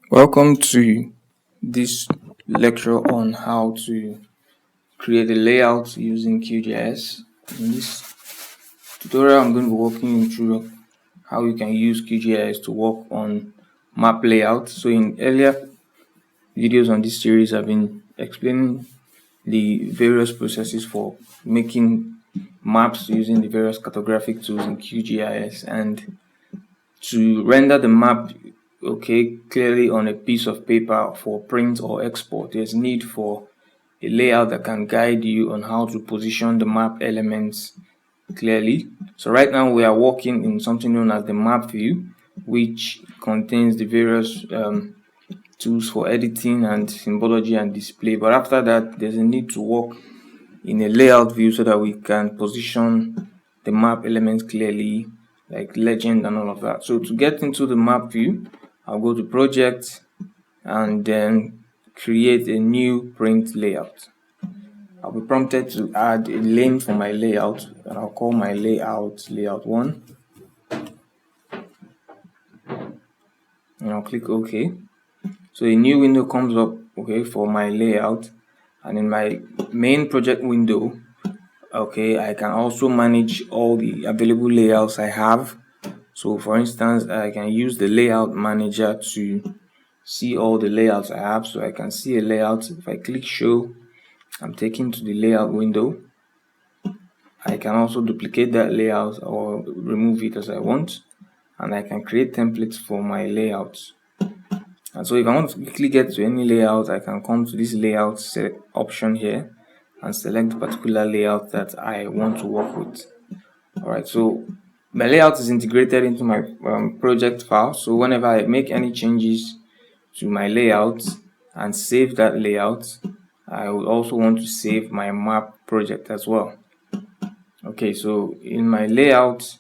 Welcome to this lecture on how to create a layout using QGIS. In this tutorial, I'm going to be walking you through how you can use QGIS to work on map layout. So in earlier videos on this series, I've been explaining the various processes for making maps using the various cartographic tools in QGIS, and to render the map clearly on a piece of paper for print or export, there's need for a layout that can guide you on how to position the map elements clearly. So right now we are working in something known as the map view, which contains the various tools for editing and symbology and display. But after that, there's a need to work in a layout view so that we can position the map elements clearly, like legend and all of that. So to get into the map view, I'll go to project and then create a new print layout. I'll be prompted to add a name for my layout, and I'll call my layout 1, and I'll click OK. So a new window comes up for my layout, and in my main project window, I can also manage all the available layouts I have. So for instance, I can use the layout manager to see all the layouts I have. So I can see a layout. If I click show, I'm taken to the layout window. I can also duplicate that layout or remove it as I want, and I can create templates for my layouts. And so if I want to quickly get to any layout, I can come to this layout option here and select the particular layout that I want to work with. Alright, so my layout is integrated into my project file. So whenever I make any changes to my layout and save that layout, I would also want to save my map project as well. Okay, so in my layout,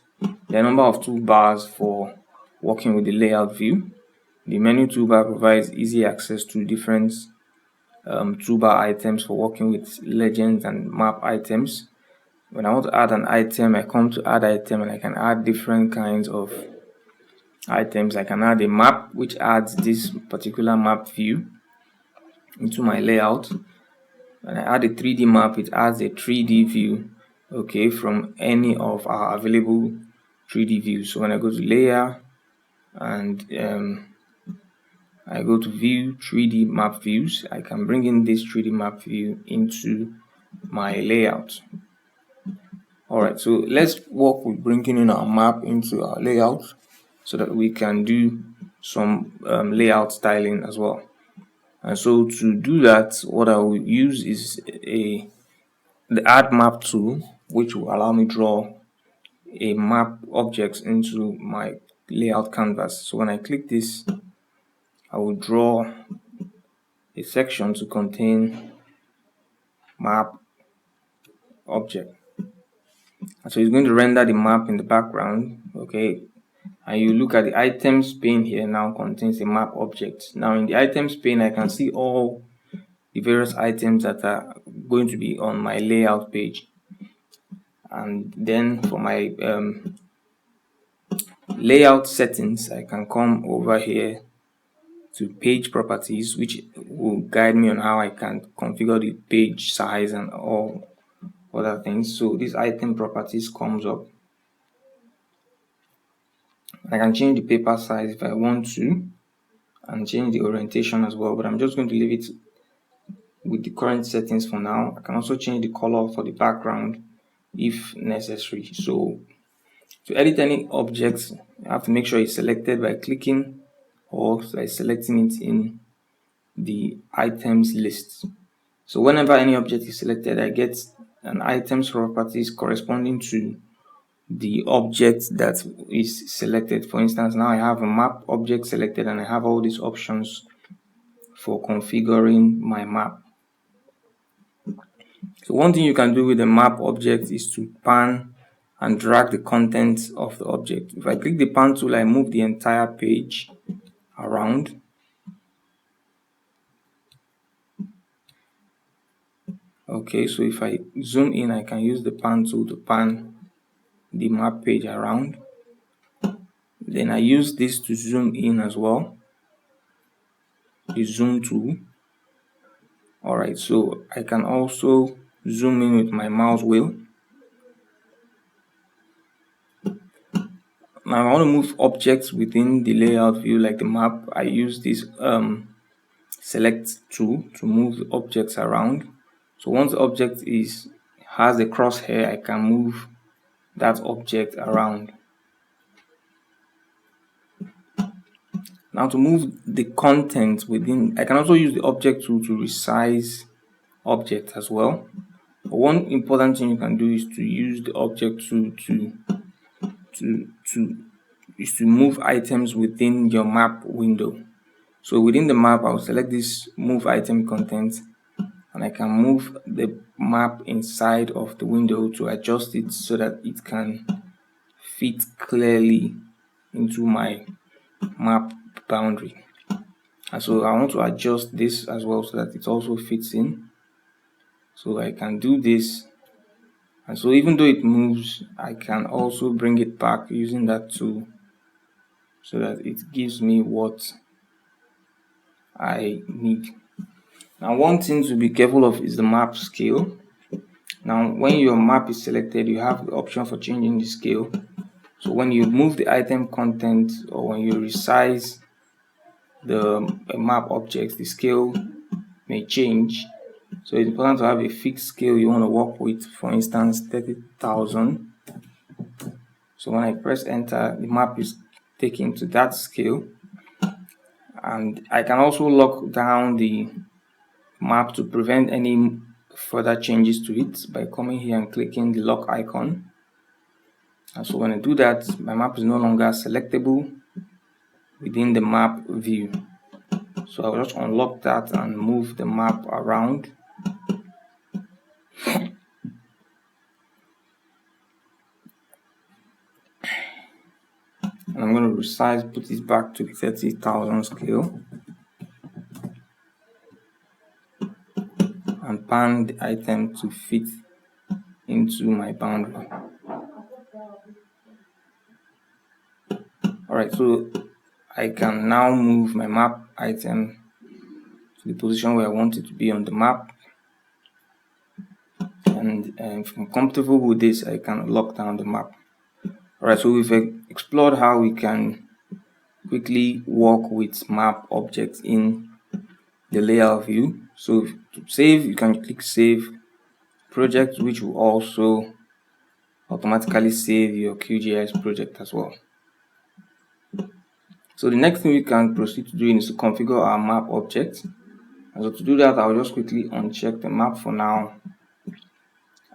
there are a number of toolbars for working with the layout view. The menu toolbar provides easy access to different toolbar items for working with legends and map items. When I want to add an item, I come to add item, and I can add different kinds of items. I can add a map, which adds this particular map view into my layout. When I add a 3D map, it adds a 3D view from any of our available 3D views. So when I go to layer and I go to view 3D map views, I can bring in this 3D map view into my layout. Alright, so let's work with bringing in our map into our layout so that we can do some layout styling as well. And so to do that, what I will use is the add map tool, which will allow me to draw a map object into my layout canvas. So when I click this, I will draw a section to contain map object. And so it's going to render the map in the background, and you look at the items pane here now contains a map object. Now in the items pane, I can see all the various items that are going to be on my layout page. And then for my layout settings, I can come over here to page properties, which will guide me on how I can configure the page size and all other things. So this item properties comes up. I can change the paper size if I want to, and change the orientation as well, but I'm just going to leave it with the current settings for now. I can also change the color for the background if necessary. So to edit any objects, I have to make sure it's selected by clicking or by selecting it in the items list. So whenever any object is selected, I get an items properties corresponding to the object that is selected. For instance, now I have a map object selected, and I have all these options for configuring my map. So one thing you can do with the map object is to pan and drag the contents of the object. If I click the pan tool, I move the entire page around. Okay, so if I zoom in, I can use the pan tool to pan the map page around. Then I use this to zoom in as well. the zoom tool. Alright, so I can also zoom in with my mouse wheel. Now I want to move objects within the layout view like the map. I use this select tool to move the objects around. So once the object has a crosshair, I can move that object around. Now to move the content within, I can also use the object tool to resize objects as well. But one important thing you can do is to use the object tool to move items within your map window. So within the map, I'll select this move item content, and I can move the map inside of the window to adjust it so that it can fit clearly into my map boundary. And so I want to adjust this as well so that it also fits in. So I can do this, and so even though it moves, I can also bring it back using that tool so that it gives me what I need. Now one thing to be careful of is the map scale. Now when your map is selected, you have the option for changing the scale. So when you move the item content or when you resize the map object, the scale may change. So it's important to have a fixed scale you want to work with, for instance 30,000. So when I press enter, the map is taken to that scale. And I can also lock down the map to prevent any further changes to it by coming here and clicking the lock icon. And so when I do that, my map is no longer selectable within the map view. So I'll just unlock that and move the map around. And I'm going to resize, put it back to the 30,000 scale, and pan the item to fit into my boundary. Alright, so I can now move my map item to the position where I want it to be on the map. And if I'm comfortable with this, I can lock down the map. Alright, so we've explored how we can quickly work with map objects in the layout view. So to save, you can click save project, which will also automatically save your QGIS project as well. So the next thing we can proceed to doing is to configure our map object. And so to do that, I'll just quickly uncheck the map for now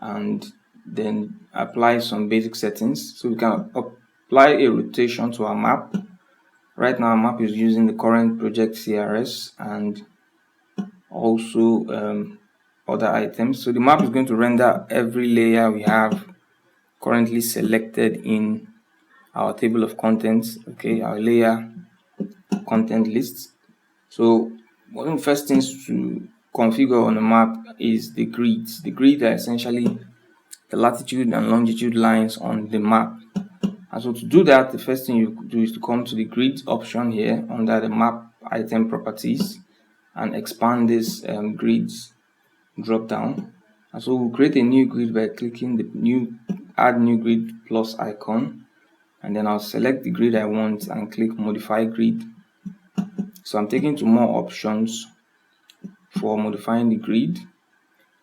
and then apply some basic settings. So we can apply a rotation to our map. Right now our map is using the current project CRS and also other items. So the map is going to render every layer we have currently selected in our table of contents, okay, our layer content list. So one of the first things to configure on the map is the grids. The grids are essentially the latitude and longitude lines on the map. And so to do that, the first thing you do is to come to the grid option here under the map item properties and expand this grids drop down. And so we'll create a new grid by clicking the add new grid plus icon, and then I'll select the grid I want and click modify grid. So I'm taking to more options for modifying the grid.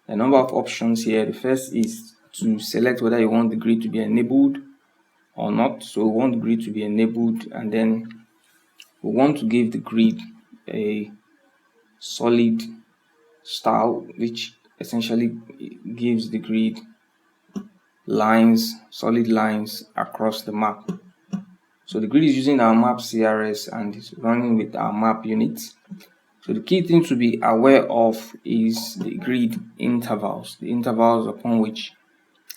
A number of options here. The first is to select whether you want the grid to be enabled or not. So we want the grid to be enabled, and then we want to give the grid a solid style, which essentially gives the grid solid lines across the map. So the grid is using our map CRS and is running with our map units. So the key thing to be aware of is the grid intervals, the intervals upon which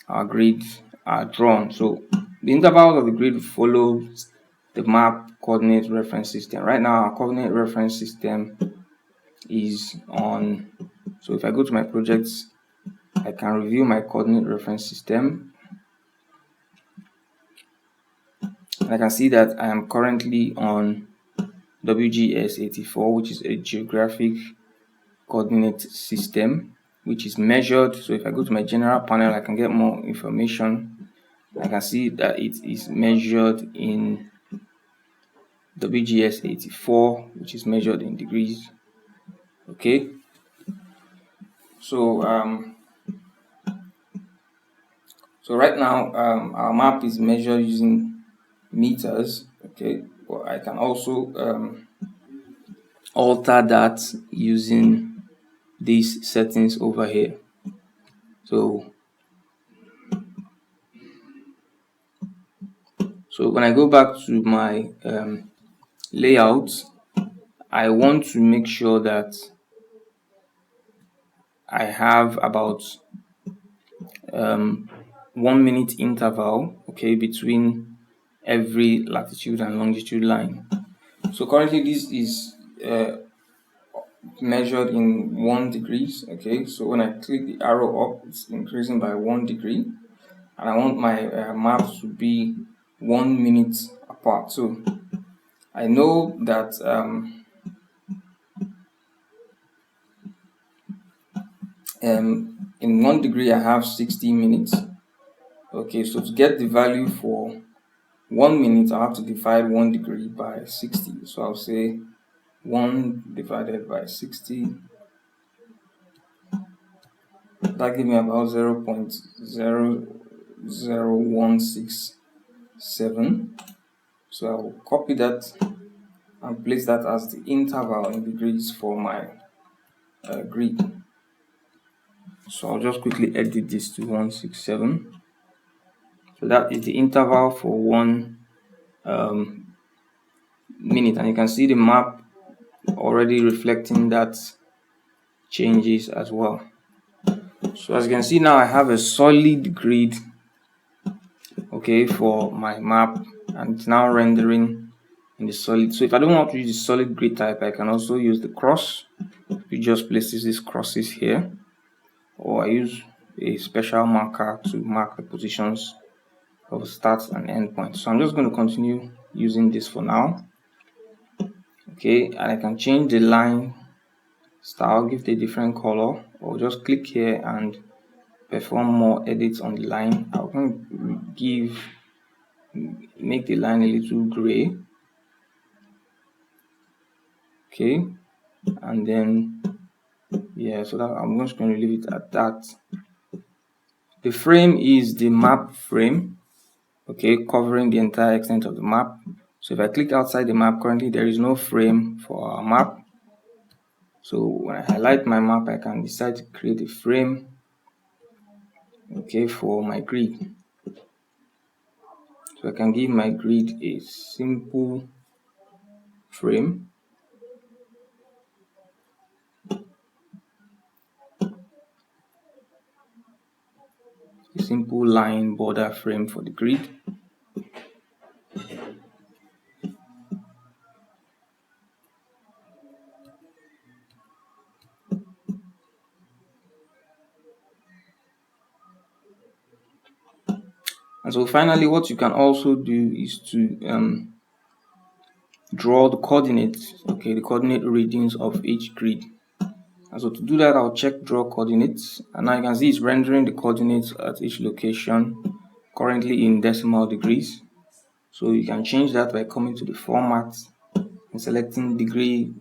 our grids are drawn. So the intervals of the grid follows the map coordinate reference system. Right now our coordinate reference system is on. So if I go to my projects, I can review my coordinate reference system. And I can see that I am currently on WGS 84, which is a geographic coordinate system, which is measured. So if I go to my general panel, I can get more information. I can see that it is measured in WGS 84, which is measured in degrees. Okay, so right now our map is measured using meters. Okay, but I can also alter that using these settings over here. So when I go back to my layout, I want to make sure that I have about 1 minute interval, okay, between every latitude and longitude line. So currently this is measured in 1 degrees. Okay, so when I click the arrow up, it's increasing by 1 degree, and I want my maps to be 1 minute apart. So I know that in 1 degree I have 60 minutes. Okay, so to get the value for 1 minute, I have to divide 1 degree by 60. So I'll say 1 divided by 60. That gives me about 0.00167. So I will copy that and place that as the interval in degrees for my grid. So I'll just quickly edit this to 167. So that is the interval for 1 minute, and you can see the map already reflecting that changes as well. So as you can see now, I have a solid grid, okay, for my map, and it's now rendering in the solid. So if I don't want to use the solid grid type, I can also use the cross. You just place these crosses here, or I use a special marker to mark the positions of start and end point. So I'm just going to continue using this for now. Okay, and I can change the line style, give it a different color, or just click here and perform more edits on the line. I can make the line a little gray. Okay, and then yeah, so that I'm just going to leave it at that. The frame is the map frame, okay, covering the entire extent of the map. So if I click outside the map, currently there is no frame for our map. So when I highlight my map, I can decide to create a frame, okay, for my grid. So I can give my grid a simple frame. A simple line border frame for the grid. And so finally, what you can also do is to draw the coordinates, okay, the coordinate readings of each grid. And so to do that, I'll check draw coordinates, and now you can see it's rendering the coordinates at each location currently in decimal degrees. So you can change that by coming to the format and selecting degree,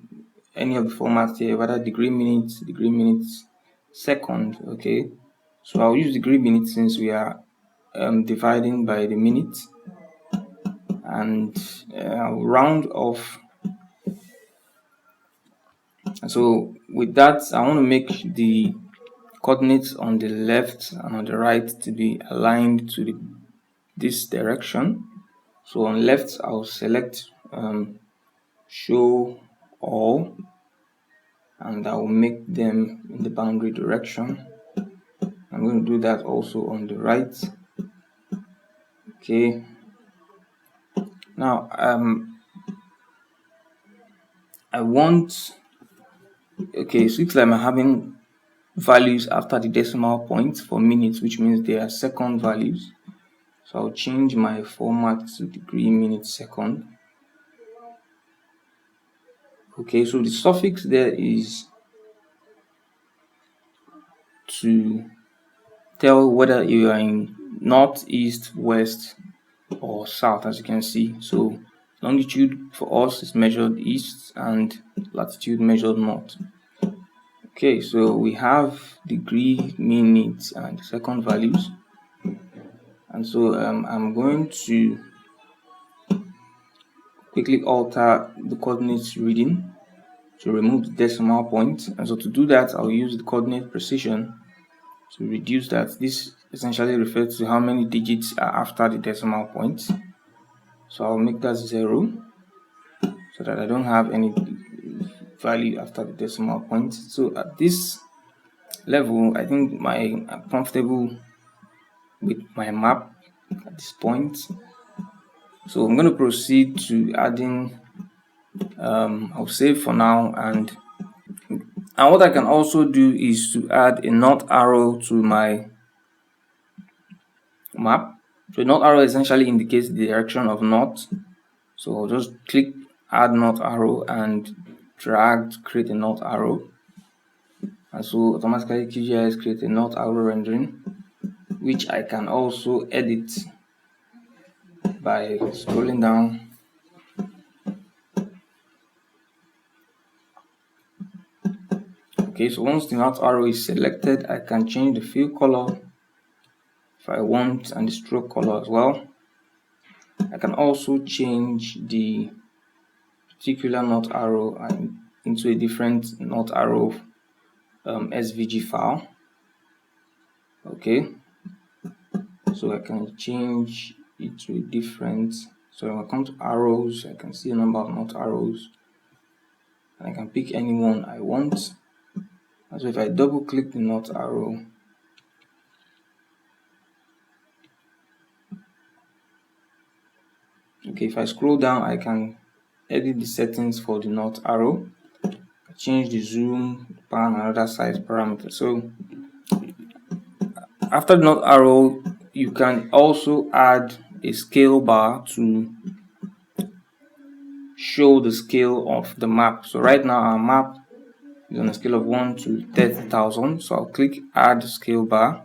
any of the formats here, whether degree minutes, second. Okay, so I'll use degree minutes since we are dividing by the minute, and I'll round off. And so with that, I want to make the coordinates on the left and on the right to be aligned to this direction. So on left, I'll select show all, and I will make them in the boundary direction. I'm going to do that also on the right. Okay, now I want, okay, so it's like I'm having values after the decimal point for minutes, which means they are second values. So I'll change my format to degree, minute, second. Okay, so the suffix there is to tell whether you are in north, east, west, or south, as you can see. So longitude for us is measured east and latitude measured north. Okay, so we have degree, minutes, and second values. And so I'm going to quickly alter the coordinates reading to remove the decimal point. And so to do that, I'll use the coordinate precision to reduce that. This essentially refers to how many digits are after the decimal point. So I'll make that 0 so that I don't have any value after the decimal point. So at this level, I think I'm comfortable with my map at this point. So I'm going to proceed to adding, I'll save for now, and what I can also do is to add a north arrow to my map. So north arrow essentially indicates the direction of north. So I'll just click add north arrow and drag to create a north arrow. And so automatically QGIS create a north arrow rendering, which I can also edit by scrolling down. Okay, so once the north arrow is selected, I can change the fill color if I want, and the stroke color as well. I can also change the particular north arrow into a different north arrow SVG file. Okay, so I can change it to a different. So when I come to arrows, I can see a number of north arrows, and I can pick any one I want. And so if I double click the north arrow, okay, if I scroll down, I can edit the settings for the north arrow, change the zoom, pan, and other size parameters. So after the north arrow, you can also add a scale bar to show the scale of the map. So right now our map is on a scale of 1 to 30,000. So I'll click add scale bar,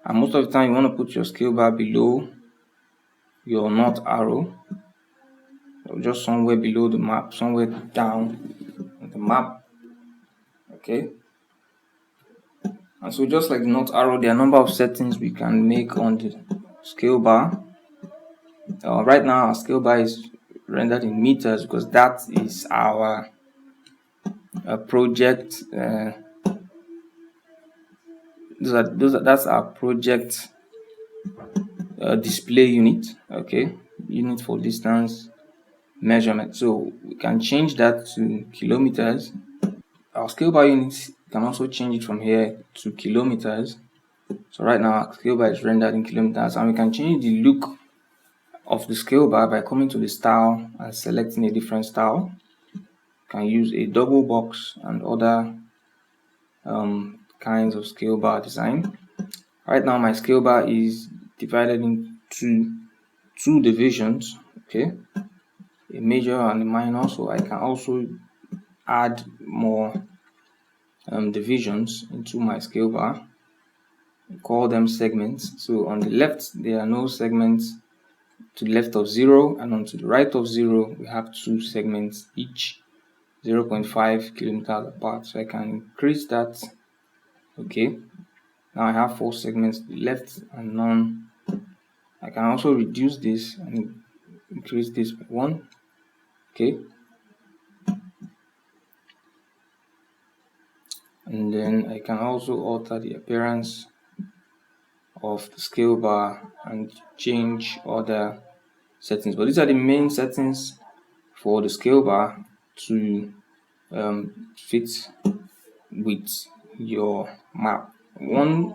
and most of the time you want to put your scale bar below your north arrow, or just somewhere below the map, somewhere down the map. Okay, and so just like the north arrow, there are a number of settings we can make on the scale bar. Right now our scale bar is rendered in meters because that is our project. That's our project display unit. Okay, unit for distance measurement. So we can change that to kilometers. Our scale bar units can also change it from here to kilometers. So right now our scale bar is rendered in kilometers, and we can change the look of the scale bar by coming to the style and selecting a different style. You can use a double box and other kinds of scale bar design. Right now my scale bar is divided into two divisions, okay, a major and a minor. So I can also add more divisions into my scale bar, call them segments. So on the left there are no segments to the left of 0, and on to the right of 0 we have two segments, each 0.5 kilometers apart. So I can increase that. Okay, now I have 4 segments to the left and none. I can also reduce this and increase this by 1. Okay, and then I can also alter the appearance of the scale bar and change other settings. But these are the main settings for the scale bar to fit with your map. One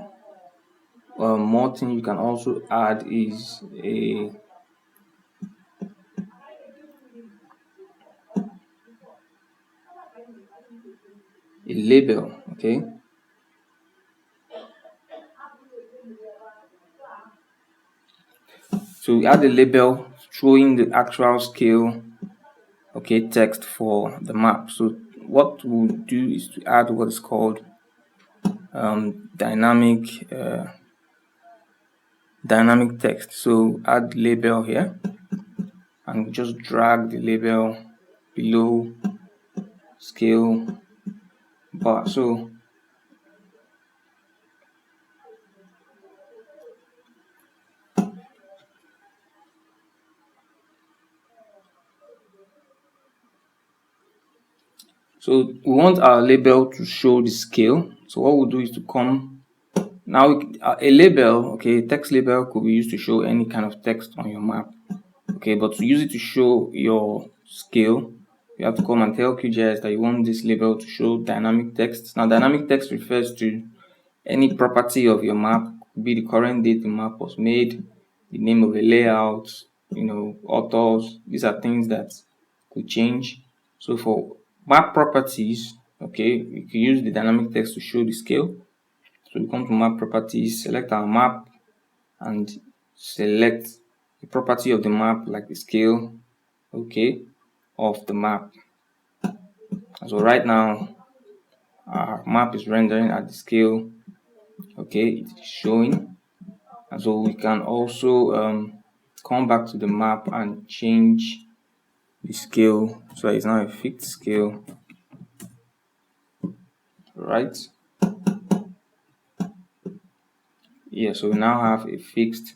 more thing you can also add is a label. Okay, so we add a label showing the actual scale okay, text for the map. So what we'll do is to add what is called dynamic text. So add label here and just drag the label below scale bar. So we want our label to show the scale. So what we'll do is to come now, a label, okay, text label could be used to show any kind of text on your map. Okay, but to use it to show your scale, you have to come and tell QGIS that you want this label to show dynamic text. Now, dynamic text refers to any property of your map, could be the current date the map was made, the name of a layout, authors. These are things that could change. So for map properties, okay, you can use the dynamic text to show the scale. So we come to map properties, select our map, and select the property of the map, like the scale, okay, of the map. And so right now, our map is rendering at the scale, okay, it is showing. And so we can also come back to the map and change the scale. So it's now a fixed scale, right? Yeah, so we now have a fixed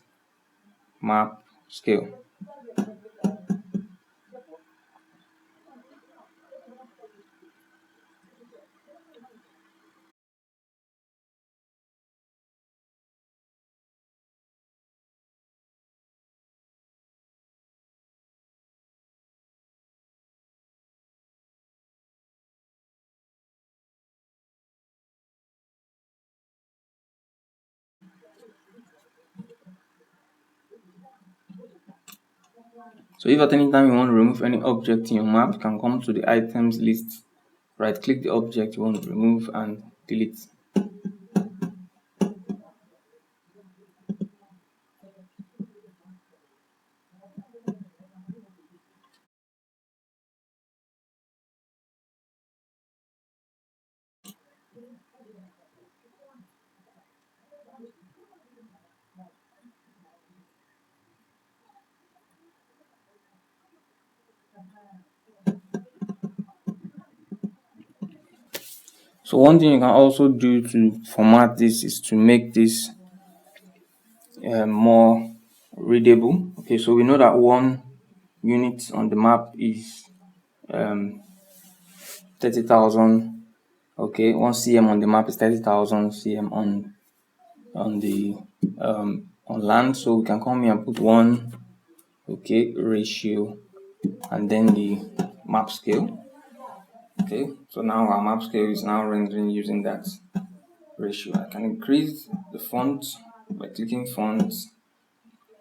map scale. So if at any time you want to remove any object in your map, you can come to the items list, right click the object you want to remove and delete. So one thing you can also do to format this is to make this more readable. Okay, so we know that 1 unit on the map is 30,000. Okay, 1 cm on the map is 30,000 cm on the on land. So we can come here and put 1, okay, ratio, and then the map scale. Okay, so now our map scale is now rendering using that ratio. I can increase the font by clicking font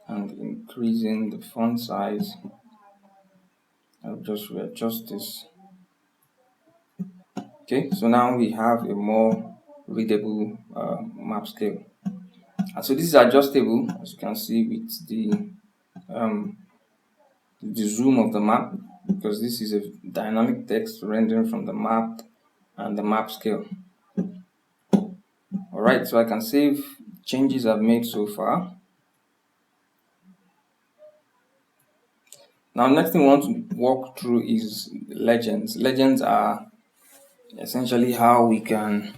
and increasing the font size. I'll just readjust this. Okay, so now we have a more readable map scale. And so this is adjustable, as you can see, with the zoom of the map, because this is a dynamic text rendering from the map and the map scale. Alright, so I can save changes I've made so far. Now, next thing we want to walk through is legends. Legends are essentially how we can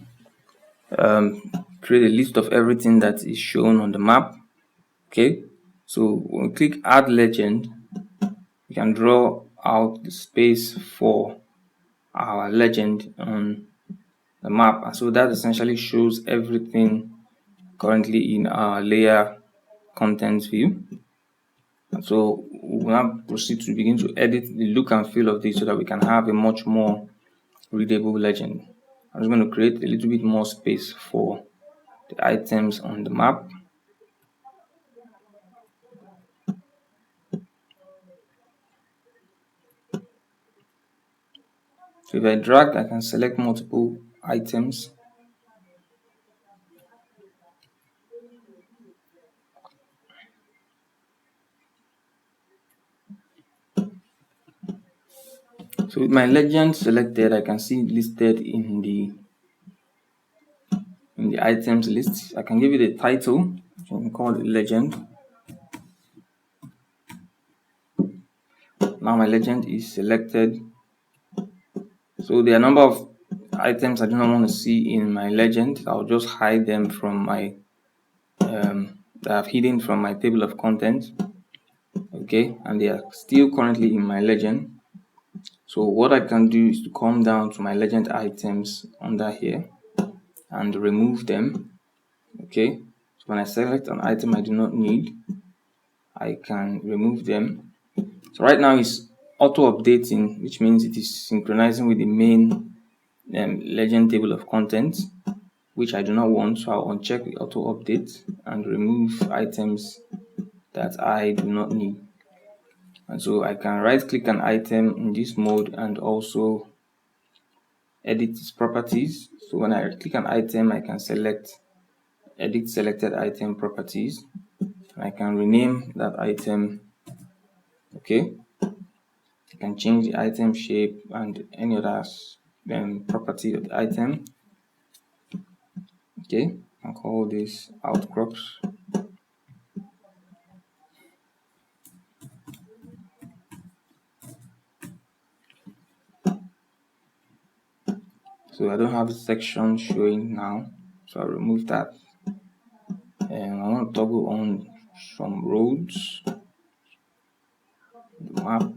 create a list of everything that is shown on the map. Okay, so when we click add legend, we can draw out the space for our legend on the map, and so that essentially shows everything currently in our layer contents view. And so we'll now proceed to begin to edit the look and feel of this so that we can have a much more readable legend. I'm just going to create a little bit more space for the items on the map. So if I drag, I can select multiple items. So with my legend selected, I can see it listed in the items list. I can give it a title. I can call it legend. Now my legend is selected. So there are a number of items I do not want to see in my legend. I'll just hide them from my that I've hidden from my table of contents. Okay, and they are still currently in my legend. So what I can do is to come down to my legend items under here and remove them. Okay, so when I select an item I do not need, I can remove them. So right now it's auto updating, which means it is synchronizing with the main legend table of contents, which I do not want. So I'll uncheck the auto update and remove items that I do not need. And so I can right click an item in this mode and also edit its properties. So when I click an item, I can select edit selected item properties. I can rename that item. Okay, I can change the item shape and any other property of the item. Okay, I can call this outcrops. So I don't have the section showing now, so I'll remove that. And I want to toggle on some roads, the map.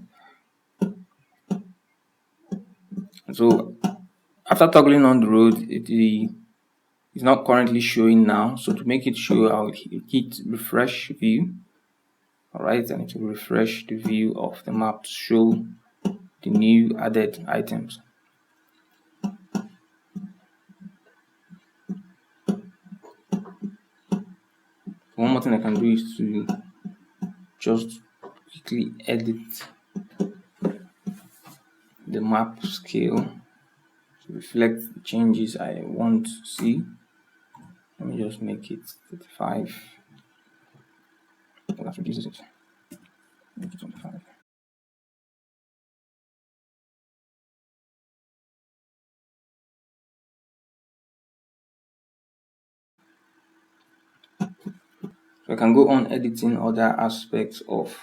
So after toggling on the road, it is not currently showing now. So to make it show, I'll hit refresh view. Alright, and it will refresh the view of the map to show the new added items. One more thing I can do is to just quickly edit the map scale to reflect the changes I want to see. Let me just make it 35. That reduces it. Make it 25. So I can go on editing other aspects of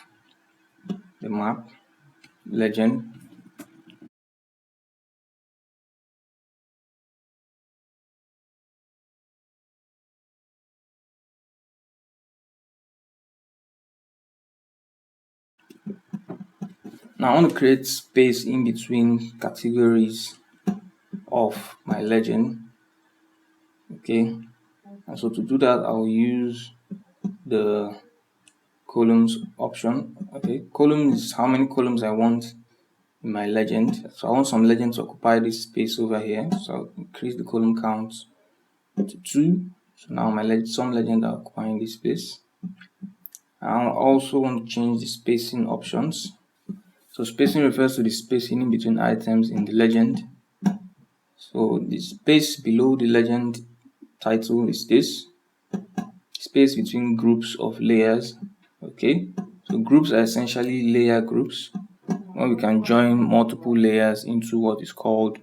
the map legend. Now I want to create space in between categories of my legend. Okay, and so to do that I'll use the columns option. Okay, column is how many columns I want in my legend. So I want some legend to occupy this space over here, so I'll increase the column count to 2. So now my some legend are occupying this space. I also want to change the spacing options. So spacing refers to the spacing in between items in the legend. So the space below the legend title is this space between groups of layers. Okay, so groups are essentially layer groups where we can join multiple layers into what is called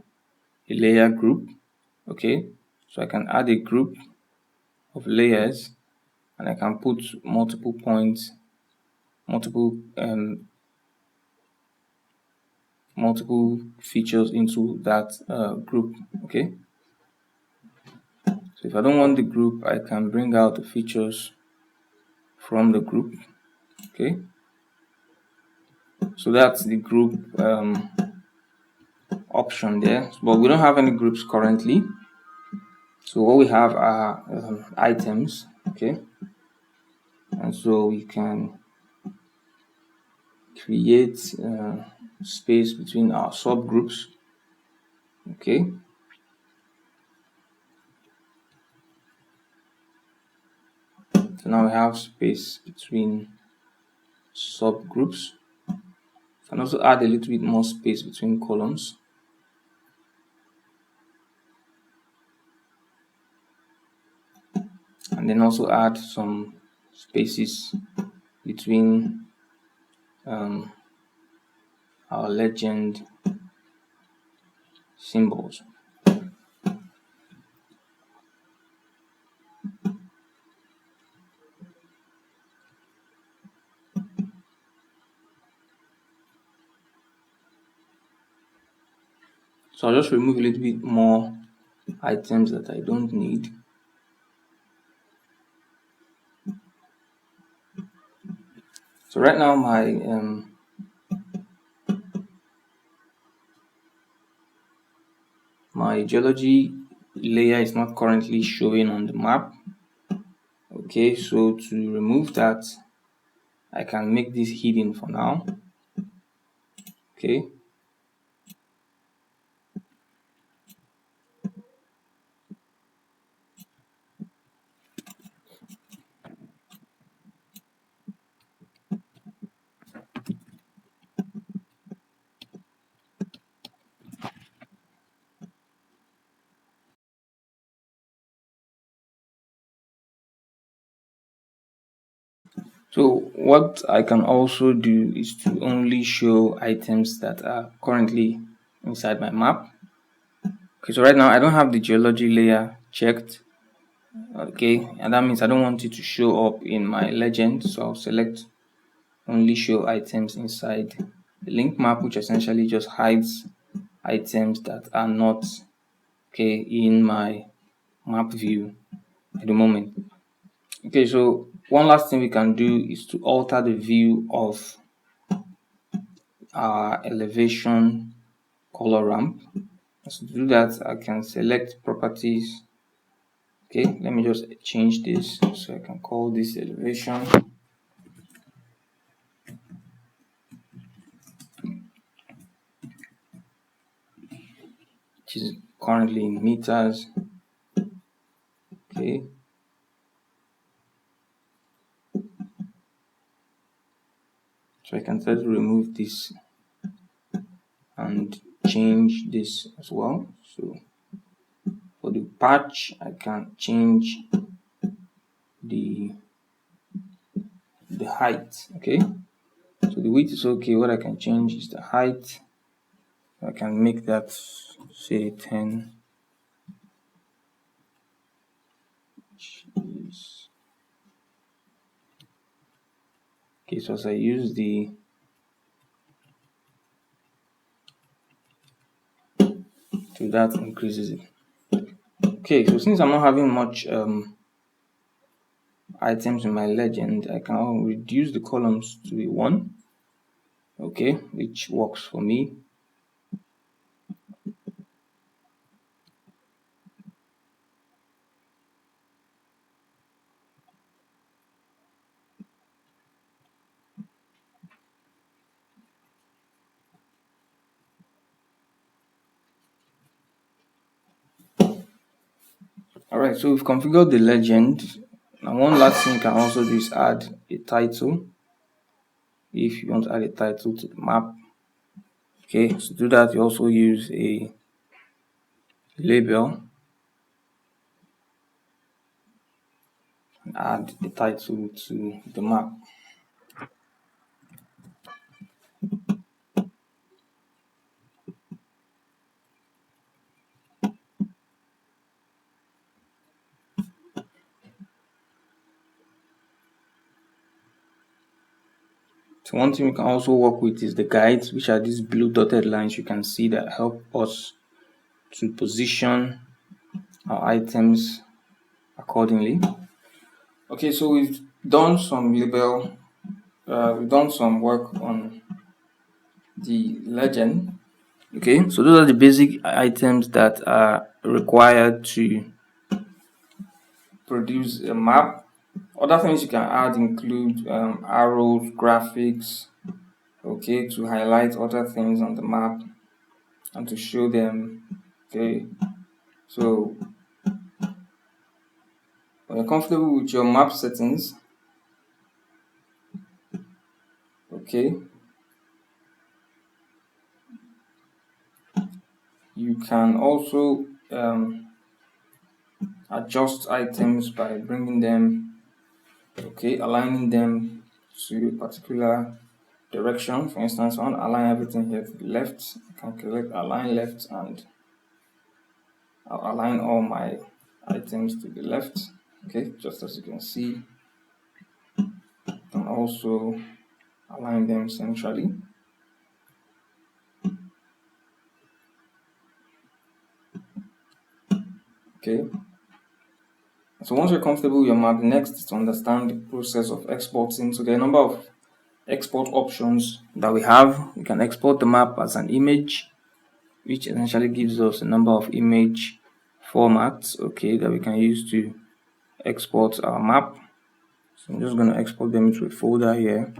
a layer group. Okay, so I can add a group of layers and I can put multiple points, multiple features into that group. Okay, so if I don't want the group, I can bring out the features from the group. Okay, so that's the group option there, but we don't have any groups currently. So what we have are items. Okay, and so we can create space between our subgroups. Okay, so now we have space between subgroups, and also add a little bit more space between columns. And then also add some spaces between our legend symbols. So I'll just remove a little bit more items that I don't need. So right now my geology layer is not currently showing on the map. Okay, so to remove that, I can make this hidden for now. Okay. So what I can also do is to only show items that are currently inside my map. Okay, so right now I don't have the geology layer checked. Okay, and that means I don't want it to show up in my legend. So I'll select only show items inside the link map, which essentially just hides items that are not in my map view at the moment. Okay, so one last thing we can do is to alter the view of our elevation color ramp. So to do that, I can select properties. Okay, let me just change this so I can call this elevation, which is currently in meters. Okay, so I can try to remove this and change this as well. So for the patch, I can change the height. Okay, so the width is okay. What I can change is the height. I can make that say 10. Jeez. Okay, so as I use so that increases it. Okay, so since I'm not having much items in my legend, I can reduce the columns to a 1. Okay, which works for me. Alright, so we've configured the legend. And one last thing you can also do is add a title. If you want to add a title to the map. Okay, so to do that, you also use a label and add the title to the map. So one thing we can also work with is the guides, which are these blue dotted lines you can see that help us to position our items accordingly. Okay, so we've done some label, we've done some work on the legend. Okay, so those are the basic items that are required to produce a map. Other things you can add include arrows, graphics, okay, to highlight other things on the map and to show them. Okay, so when you're comfortable with your map settings, okay, you can also adjust items by bringing them, okay, aligning them to a particular direction. For instance, I want to align everything here to the left. I can select align left and I'll align all my items to the left, okay, just as you can see, and also align them centrally. Okay, so once you're comfortable with your map, next is to understand the process of exporting. So there are a number of export options that we have. We can export the map as an image, which essentially gives us a number of image formats, okay, that we can use to export our map. So I'm just going to export them into a folder here.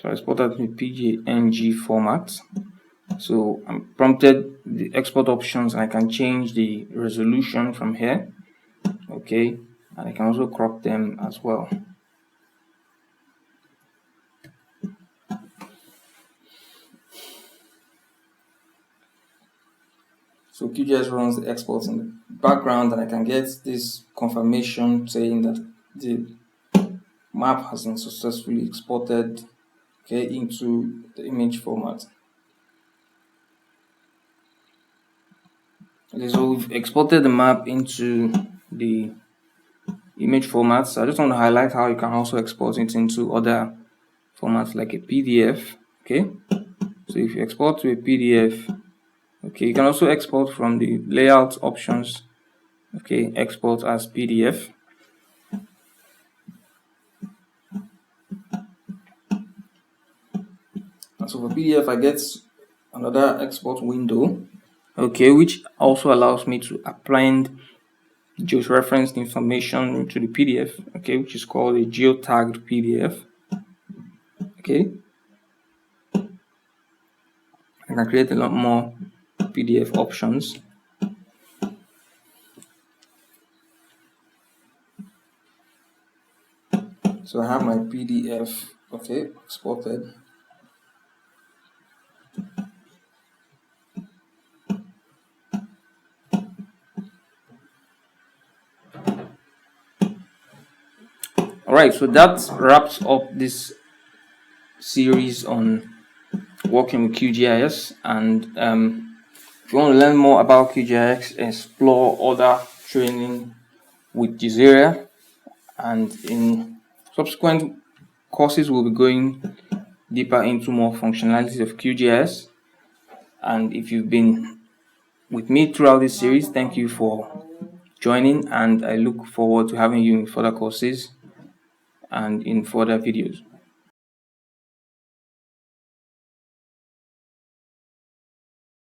So I exported to PNG format. So I'm prompted the export options, and I can change the resolution from here, okay, and I can also crop them as well. So QGIS runs the exports in the background, and I can get this confirmation saying that the map has been successfully exported, okay, into the image format. Okay, so we've exported the map into the image format. So I just want to highlight how you can also export it into other formats like a PDF. Okay, so if you export to a PDF, okay, you can also export from the layout options. Okay, export as PDF. And so for PDF, I get another export window, okay, which also allows me to append georeferenced information into the PDF, okay, which is called a geotagged PDF. Okay, I can create a lot more PDF options. So I have my PDF, okay, exported. Alright, so that wraps up this series on working with QGIS. And if you want to learn more about QGIS, explore other training with Giseria, and in subsequent courses we'll be going deeper into more functionalities of QGIS. And if you've been with me throughout this series, thank you for joining, and I look forward to having you in further courses and in further videos.